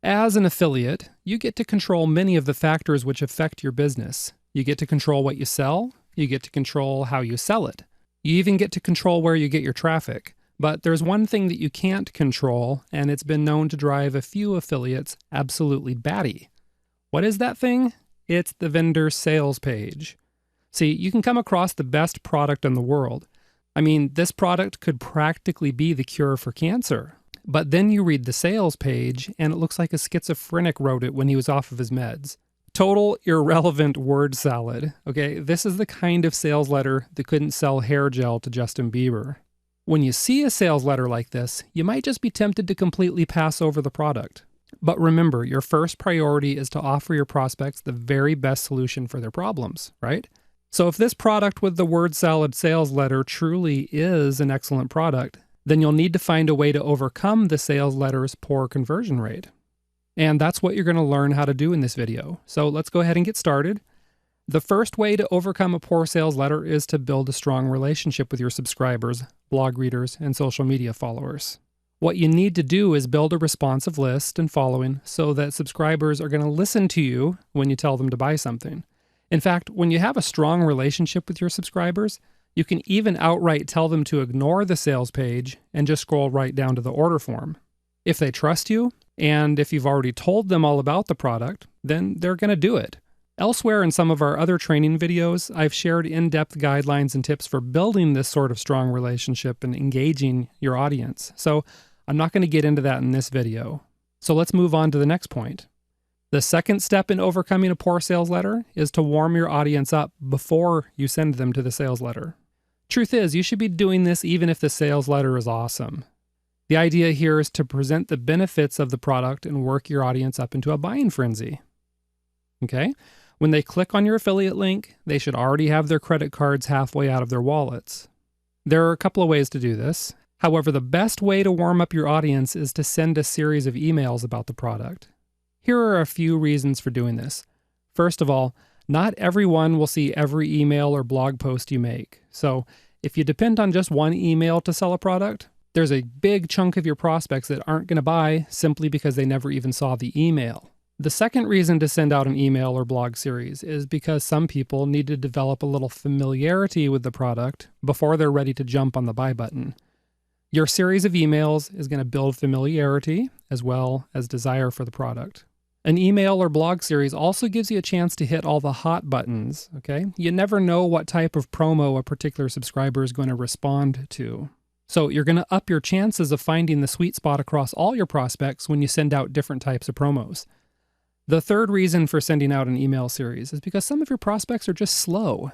As an affiliate, you get to control many of the factors which affect your business. You get to control what you sell, you get to control how you sell it. You even get to control where you get your traffic. But there's one thing that you can't control, and it's been known to drive a few affiliates absolutely batty. What is that thing? It's the vendor sales page. See, you can come across the best product in the world. I mean, this product could practically be the cure for cancer. But then you read the sales page, and it looks like a schizophrenic wrote it when he was off of his meds. Total irrelevant word salad. Okay, this is the kind of sales letter that couldn't sell hair gel to Justin Bieber. When you see a sales letter like this, you might just be tempted to completely pass over the product. But remember, your first priority is to offer your prospects the very best solution for their problems, right? So if this product with the word salad sales letter truly is an excellent product, then you'll need to find a way to overcome the sales letter's poor conversion rate. And that's what you're going to learn how to do in this video. So let's go ahead and get started. The first way to overcome a poor sales letter is to build a strong relationship with your subscribers, blog readers, and social media followers. What you need to do is build a responsive list and following so that subscribers are going to listen to you when you tell them to buy something. In fact, when you have a strong relationship with your subscribers, you can even outright tell them to ignore the sales page and just scroll right down to the order form. If they trust you, and if you've already told them all about the product, then they're going to do it. Elsewhere in some of our other training videos, I've shared in-depth guidelines and tips for building this sort of strong relationship and engaging your audience. So I'm not going to get into that in this video. So let's move on to the next point. The second step in overcoming a poor sales letter is to warm your audience up before you send them to the sales letter. Truth is, you should be doing this even if the sales letter is awesome. The idea here is to present the benefits of the product and work your audience up into a buying frenzy. Okay? When they click on your affiliate link, they should already have their credit cards halfway out of their wallets. There are a couple of ways to do this. However, the best way to warm up your audience is to send a series of emails about the product. Here are a few reasons for doing this. First of all, not everyone will see every email or blog post you make. So if you depend on just one email to sell a product, there's a big chunk of your prospects that aren't going to buy simply because they never even saw the email. The second reason to send out an email or blog series is because some people need to develop a little familiarity with the product before they're ready to jump on the buy button. Your series of emails is going to build familiarity as well as desire for the product. An email or blog series also gives you a chance to hit all the hot buttons, okay? You never know what type of promo a particular subscriber is going to respond to. So you're going to up your chances of finding the sweet spot across all your prospects when you send out different types of promos. The third reason for sending out an email series is because some of your prospects are just slow.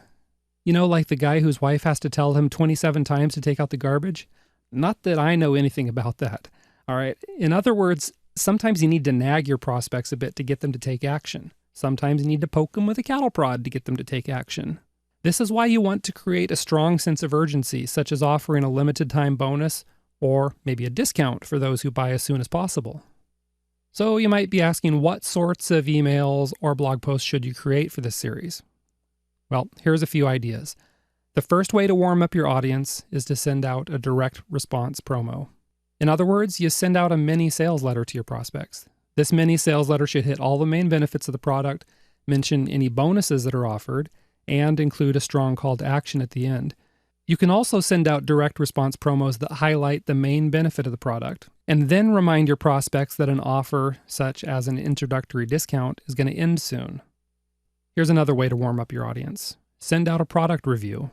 You know, like the guy whose wife has to tell him 27 times to take out the garbage? Not that I know anything about that. All right. In other words, sometimes you need to nag your prospects a bit to get them to take action. Sometimes you need to poke them with a cattle prod to get them to take action. This is why you want to create a strong sense of urgency, such as offering a limited time bonus or maybe a discount for those who buy as soon as possible. So you might be asking, what sorts of emails or blog posts should you create for this series? Well, here's a few ideas. The first way to warm up your audience is to send out a direct response promo. In other words, you send out a mini sales letter to your prospects. This mini sales letter should hit all the main benefits of the product, mention any bonuses that are offered, and include a strong call to action at the end. You can also send out direct response promos that highlight the main benefit of the product, and then remind your prospects that an offer, such as an introductory discount, is going to end soon. Here's another way to warm up your audience. Send out a product review.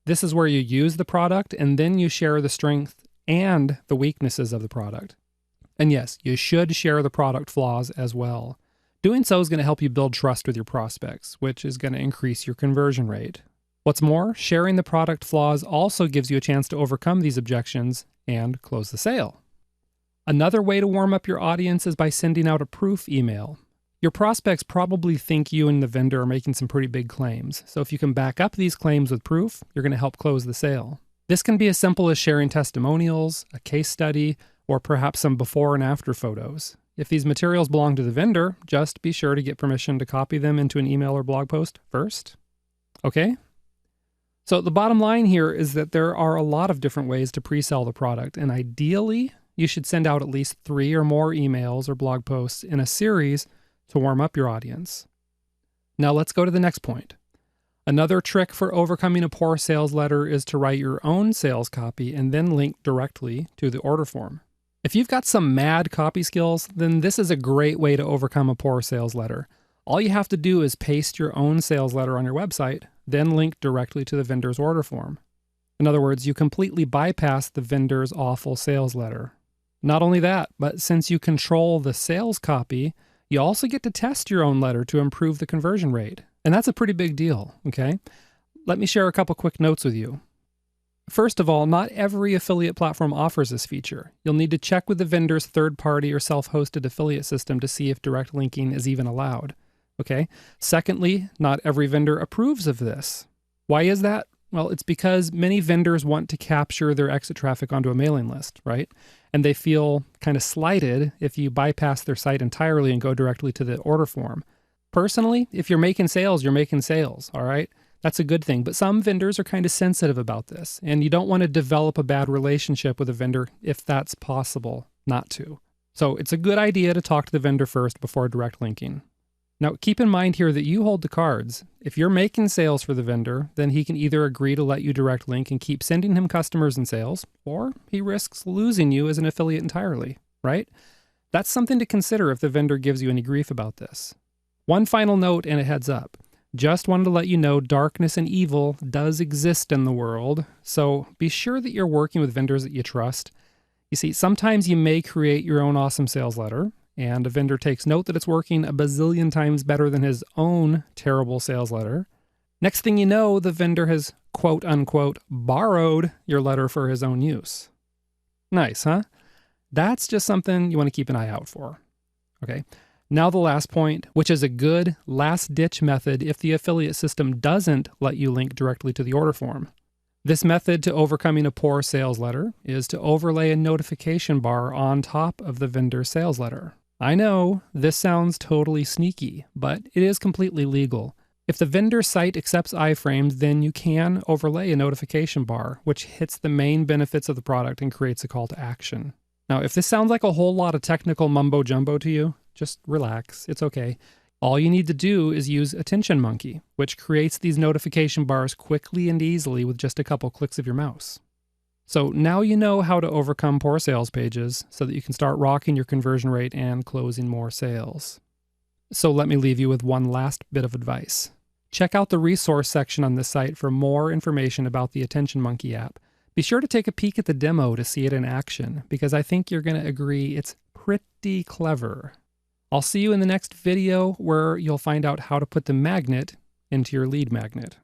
This is where you use the product and then you share the strength and the weaknesses of the product. And yes, you should share the product flaws as well. Doing so is going to help you build trust with your prospects, which is going to increase your conversion rate. What's more, sharing the product flaws also gives you a chance to overcome these objections and close the sale. Another way to warm up your audience is by sending out a proof email. Your prospects probably think you and the vendor are making some pretty big claims, so if you can back up these claims with proof, you're going to help close the sale. This can be as simple as sharing testimonials, a case study, or perhaps some before and after photos. If these materials belong to the vendor, just be sure to get permission to copy them into an email or blog post first. Okay? So the bottom line here is that there are a lot of different ways to pre-sell the product, and ideally, you should send out at least 3 or more emails or blog posts in a series to warm up your audience. Now let's go to the next point. Another trick for overcoming a poor sales letter is to write your own sales copy and then link directly to the order form. If you've got some mad copy skills, then this is a great way to overcome a poor sales letter. All you have to do is paste your own sales letter on your website, then link directly to the vendor's order form. In other words, you completely bypass the vendor's awful sales letter. Not only that, but since you control the sales copy, you also get to test your own letter to improve the conversion rate. And that's a pretty big deal, okay? Let me share a couple quick notes with you. First of all, not every affiliate platform offers this feature. You'll need to check with the vendor's third-party or self-hosted affiliate system to see if direct linking is even allowed, okay? Secondly, not every vendor approves of this. Why is that? Well, it's because many vendors want to capture their exit traffic onto a mailing list, right? And they feel kind of slighted if you bypass their site entirely and go directly to the order form. Personally, if you're making sales, you're making sales, all right? That's a good thing. But some vendors are kind of sensitive about this, and you don't want to develop a bad relationship with a vendor if that's possible not to. So it's a good idea to talk to the vendor first before direct linking. Now, keep in mind here that you hold the cards. If you're making sales for the vendor, then he can either agree to let you direct link and keep sending him customers and sales, or he risks losing you as an affiliate entirely, right? That's something to consider if the vendor gives you any grief about this. One final note and a heads up. Just wanted to let you know darkness and evil does exist in the world, so be sure that you're working with vendors that you trust. You see, sometimes you may create your own awesome sales letter, and a vendor takes note that it's working a bazillion times better than his own terrible sales letter. Next thing you know, the vendor has quote unquote borrowed your letter for his own use. Nice, huh? That's just something you want to keep an eye out for. Okay. Now the last point, which is a good last-ditch method if the affiliate system doesn't let you link directly to the order form. This method to overcoming a poor sales letter is to overlay a notification bar on top of the vendor's sales letter. I know, this sounds totally sneaky, but it is completely legal. If the vendor site accepts iframes, then you can overlay a notification bar, which hits the main benefits of the product and creates a call to action. Now, if this sounds like a whole lot of technical mumbo-jumbo to you, just relax, it's okay. All you need to do is use Attention Monkey, which creates these notification bars quickly and easily with just a couple clicks of your mouse. So now you know how to overcome poor sales pages so that you can start rocking your conversion rate and closing more sales. So let me leave you with one last bit of advice. Check out the resource section on this site for more information about the Attention Monkey app. Be sure to take a peek at the demo to see it in action, because I think you're going to agree it's pretty clever. I'll see you in the next video where you'll find out how to put the magnet into your lead magnet.